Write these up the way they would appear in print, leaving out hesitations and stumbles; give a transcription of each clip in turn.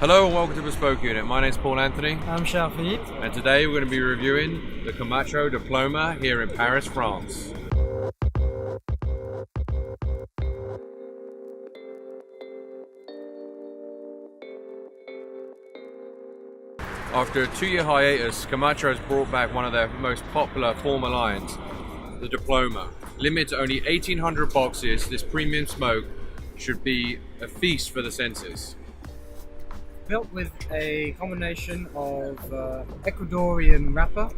Hello and welcome to Bespoke Unit. My name is Paul Anthony. I'm Charles-Philippe. And today we're going to be reviewing the Camacho Diploma here in Paris, France. After a 2-year hiatus, Camacho has brought back one of their most popular former lines, the Diploma. Limited to only 1,800 boxes, this premium smoke should be a feast for the senses. Built with a combination of Ecuadorian wrapper,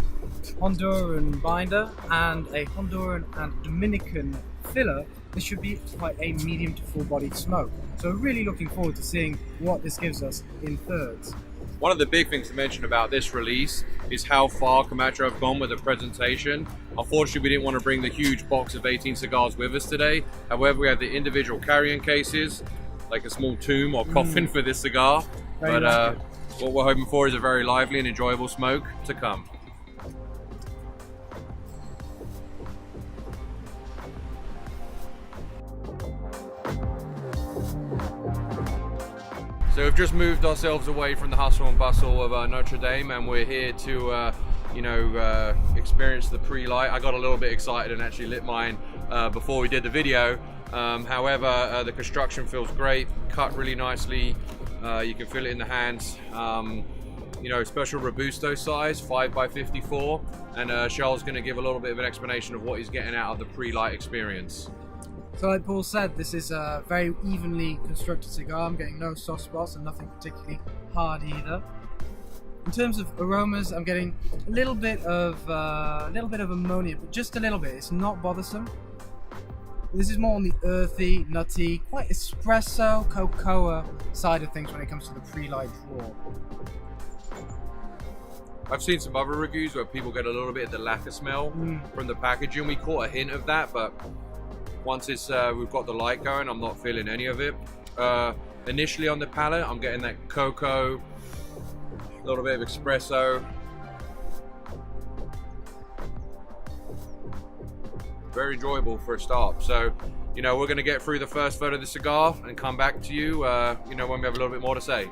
Honduran binder, and a Honduran and Dominican filler, this should be quite a medium to full-bodied smoke. So really looking forward to seeing what this gives us in thirds. One of the big things to mention about this release is how far Camacho have gone with the presentation. Unfortunately, we didn't want to bring the huge box of 18 cigars with us today. However, we have the individual carrying cases, like a small tomb or coffin for this cigar. But what we're hoping for is a very lively and enjoyable smoke to come. So we've just moved ourselves away from the hustle and bustle of Notre Dame, and we're here to experience the pre-light. I got a little bit excited and actually lit mine before we did the video. However, the construction feels great, cut really nicely. You can feel it in the hands. Special Robusto size, 5x54, and Charles is going to give a little bit of an explanation of what he's getting out of the pre-light experience. So like Paul said, this is a very evenly constructed cigar. I'm getting no soft spots and nothing particularly hard either. In terms of aromas, I'm getting a little bit of ammonia, but just a little bit. It's not bothersome. This is more on the earthy, nutty, quite espresso, cocoa side of things when it comes to the pre-light draw. I've seen some other reviews where people get a little bit of the lacquer smell from the packaging. We caught a hint of that, but once we've got the light going, I'm not feeling any of it. Initially on the palate, I'm getting that cocoa, a little bit of espresso. Very enjoyable for a start. So, we're going to get through the first third of the cigar and come back to you, when we have a little bit more to say.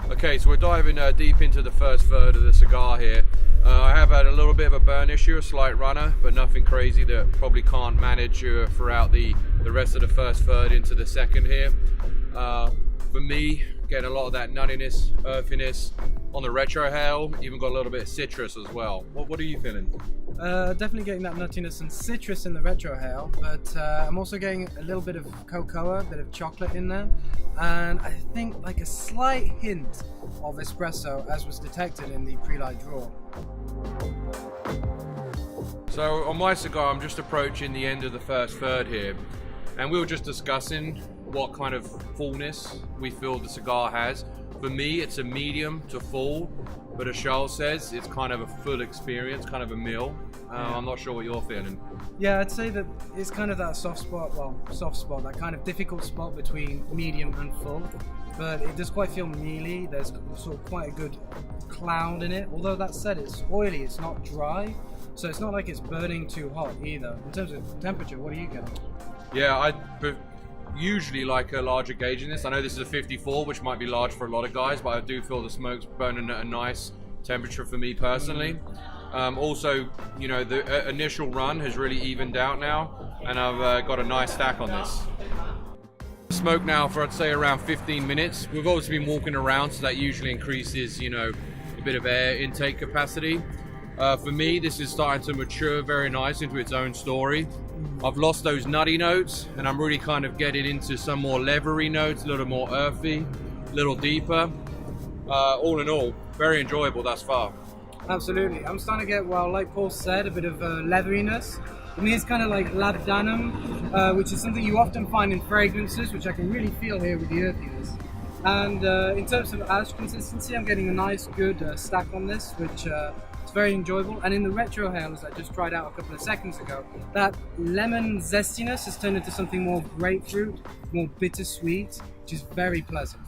Okay, so we're diving deep into the first third of the cigar here. I have had a little bit of a burn issue, a slight runner, but nothing crazy that probably can't manage throughout the rest of the first third into the second here. For me, getting a lot of that nuttiness, earthiness on the retrohale, even got a little bit of citrus as well. What are you feeling? Definitely getting that nuttiness and citrus in the retrohale, but I'm also getting a little bit of cocoa, a bit of chocolate in there, and I think like a slight hint of espresso as was detected in the pre-light draw. So on my cigar, I'm just approaching the end of the first third here, and we were just discussing what kind of fullness we feel the cigar has. For me, it's a medium to full, but as Charles says, it's kind of a full experience, kind of a meal. I'm not sure what you're feeling. Yeah, I'd say that it's kind of that soft spot, that kind of difficult spot between medium and full, but it does quite feel mealy. There's sort of quite a good cloud in it, although that said, it's oily, it's not dry, so it's not like it's burning too hot either. In terms of temperature, what are you getting? Yeah, I usually like a larger gauge in this. I know this is a 54, which might be large for a lot of guys, but I do feel the smoke's burning at a nice temperature for me personally. Also, the initial run has really evened out now, and I've got a nice stack on this. Smoke now for I'd say around 15 minutes. We've obviously been walking around, so that usually increases, a bit of air intake capacity. For me, this is starting to mature very nice into its own story. I've lost those nutty notes, and I'm really kind of getting into some more leathery notes, a little more earthy, a little deeper. All in all, very enjoyable thus far. Absolutely. I'm starting to get, well, like Paul said, a bit of leatheriness. I mean, it's kind of like labdanum, which is something you often find in fragrances, which I can really feel here with the earthiness. And in terms of ash consistency, I'm getting a nice, good stack on this, which is very enjoyable. And in the retrohale, as I just tried out a couple of seconds ago, that lemon zestiness has turned into something more grapefruit, more bittersweet, which is very pleasant.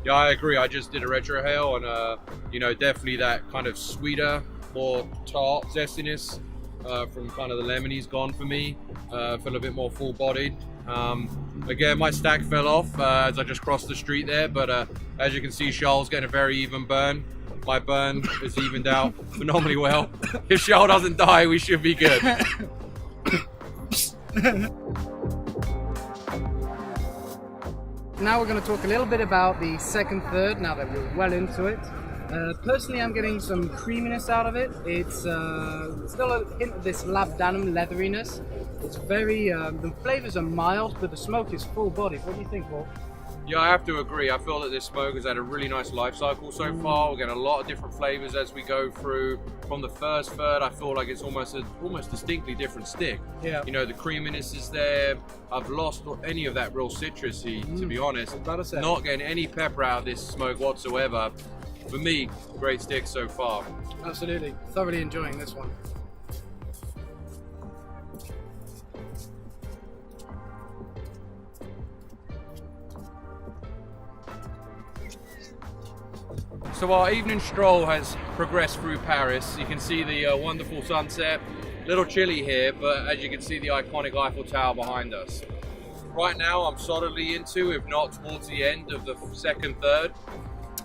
Yeah, I agree. I just did a retrohale, and definitely that kind of sweeter, more tart zestiness from kind of the lemony's gone for me. Feel a bit more full-bodied. Again, my stack fell off as I just crossed the street there, but as you can see, Charles getting a very even burn. My burn is evened out phenomenally well. If Charles doesn't die, we should be good. Now we're going to talk a little bit about the second third, now that we're well into it. Personally, I'm getting some creaminess out of it. It's still a hint of this labdanum leatheriness. It's very, the flavors are mild, but the smoke is full bodied. What do you think, Paul? Yeah, I have to agree. I feel that this smoke has had a really nice life cycle so far. We're getting a lot of different flavors as we go through. From the first third, I feel like it's almost distinctly different stick. Yeah. You know, the creaminess is there. I've lost any of that real citrusy, to be honest. Not getting any pepper out of this smoke whatsoever. For me, great stick so far. Absolutely. Thoroughly enjoying this one. So our evening stroll has progressed through Paris. You can see the wonderful sunset. A little chilly here, but as you can see the iconic Eiffel Tower behind us. Right now I'm solidly into, if not towards the end of the second third.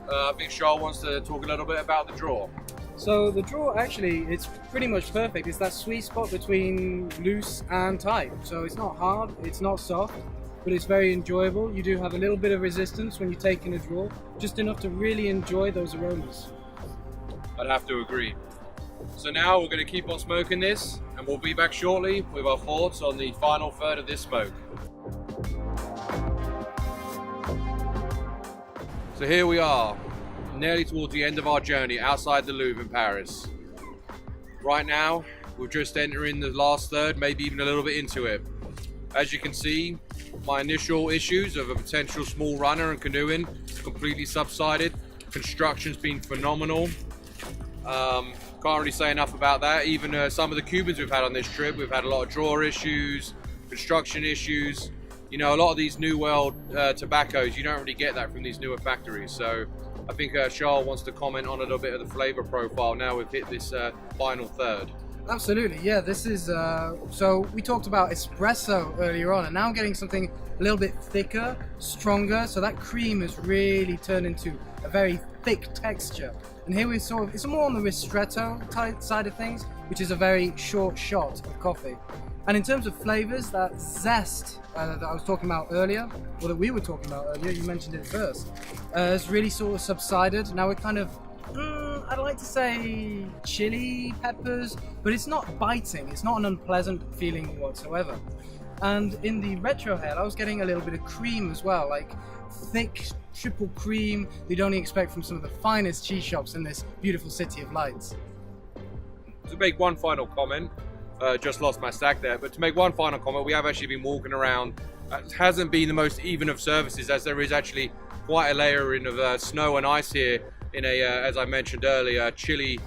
I think Charles wants to talk a little bit about the draw. So the draw, actually, it's pretty much perfect. It's that sweet spot between loose and tight. So it's not hard, it's not soft, but it's very enjoyable. You do have a little bit of resistance when you take in a draw, just enough to really enjoy those aromas. I'd have to agree. So now we're going to keep on smoking this, and we'll be back shortly with our thoughts on the final third of this smoke. So here we are, nearly towards the end of our journey outside the Louvre in Paris. Right now, we're just entering the last third, maybe even a little bit into it. As you can see, my initial issues of a potential small runner and canoeing completely subsided. Construction's been phenomenal. Can't really say enough about that. Even some of the Cubans we've had on this trip, we've had a lot of draw issues, construction issues. You know, a lot of these New World tobaccos, you don't really get that from these newer factories. So I think Charles wants to comment on a little bit of the flavor profile now we've hit this final third. Absolutely, yeah, this is, so we talked about espresso earlier on, and now I'm getting something a little bit thicker, stronger, so that cream has really turned into a very thick texture. And here we're sort of, it's more on the ristretto type side of things, which is a very short shot of coffee. And in terms of flavors, that zest that I was talking about earlier, or that we were talking about earlier, you mentioned it first, has really sort of subsided. Now we're kind of, I'd like to say chili peppers, but it's not biting, it's not an unpleasant feeling whatsoever. And in the retrohale, I was getting a little bit of cream as well, like thick triple cream that you'd only expect from some of the finest cheese shops in this beautiful city of lights. To make one final comment, just lost my stack there, but to make one final comment, we have actually been walking around. It hasn't been the most even of surfaces, as there is actually quite a layering of snow and ice here in a, as I mentioned earlier, chilly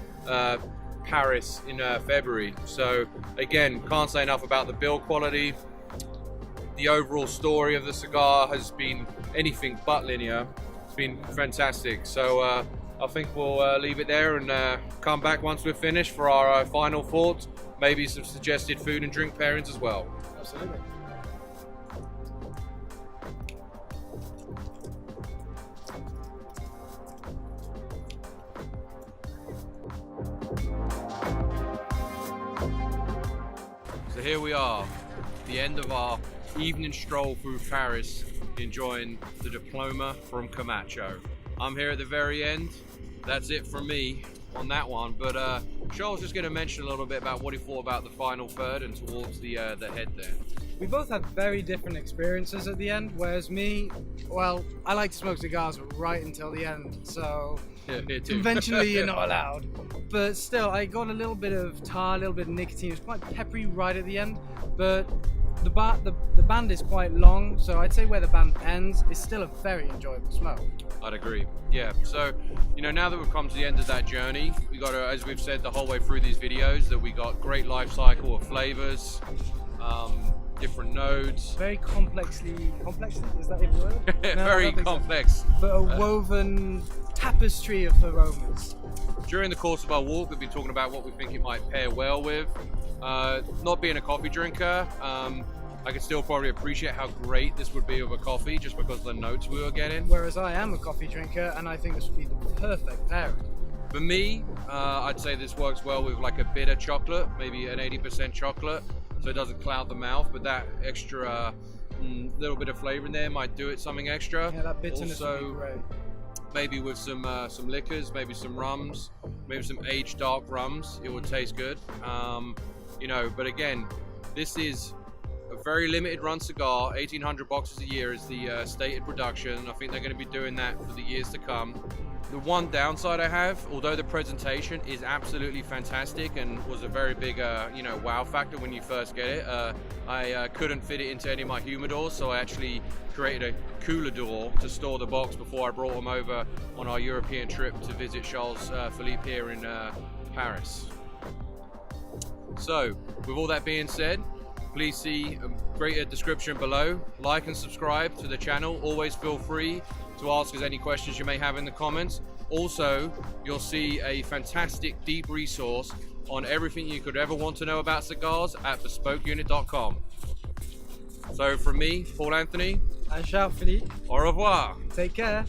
Paris in February. So again, can't say enough about the build quality. The overall story of the cigar has been anything but linear. It's been fantastic. So I think we'll leave it there and come back once we're finished for our final thoughts. Maybe some suggested food and drink pairings as well. Absolutely. So here we are, the end of our evening stroll through Paris, enjoying the diploma from Camacho. I'm here at the very end. That's it from me on that one, but Charles is going to mention a little bit about what he thought about the final third and towards the head there. We both had very different experiences at the end, whereas me, well, I like to smoke cigars right until the end, so Yeah, here too. conventionally you're not allowed. But still, I got a little bit of tar, a little bit of nicotine. It was quite peppery right at the end, but the band is quite long, so I'd say where the band ends is still a very enjoyable smoke. I'd agree. Yeah. So, you know, now that we've come to the end of that journey, we got, as we've said the whole way through these videos, that we got great life cycle of flavors, different nodes. Very complexly, is that a word? No, Very complex. So. But a woven tapestry of aromas. During the course of our walk, we've been talking about what we think it might pair well with. Not being a coffee drinker, I could still probably appreciate how great this would be with a coffee just because of the notes we were getting. Whereas I am a coffee drinker, and I think this would be the perfect pairing. For me, I'd say this works well with like a bitter chocolate, maybe an 80% chocolate, so it doesn't cloud the mouth, but that extra little bit of flavor in there might do it something extra. Yeah, that bitterness would be Also, great. maybe with some liquors, maybe some rums, maybe some aged dark rums, it would taste good. You know, but again, this is a very limited run cigar. 1,800 boxes a year is the stated production. I think they're going to be doing that for the years to come. The one downside I have, although the presentation is absolutely fantastic and was a very big, you know, wow factor when you first get it, I couldn't fit it into any of my humidors, so I actually created a cooler door to store the box before I brought them over on our European trip to visit Charles-Philippe here in Paris. So, with all that being said, please see a greater description below. Like and subscribe to the channel. Always feel free to ask us any questions you may have in the comments. Also, you'll see a fantastic deep resource on everything you could ever want to know about cigars at bespokeunit.com. So from me, Paul Anthony, And Charles-Philippe, au revoir. take care.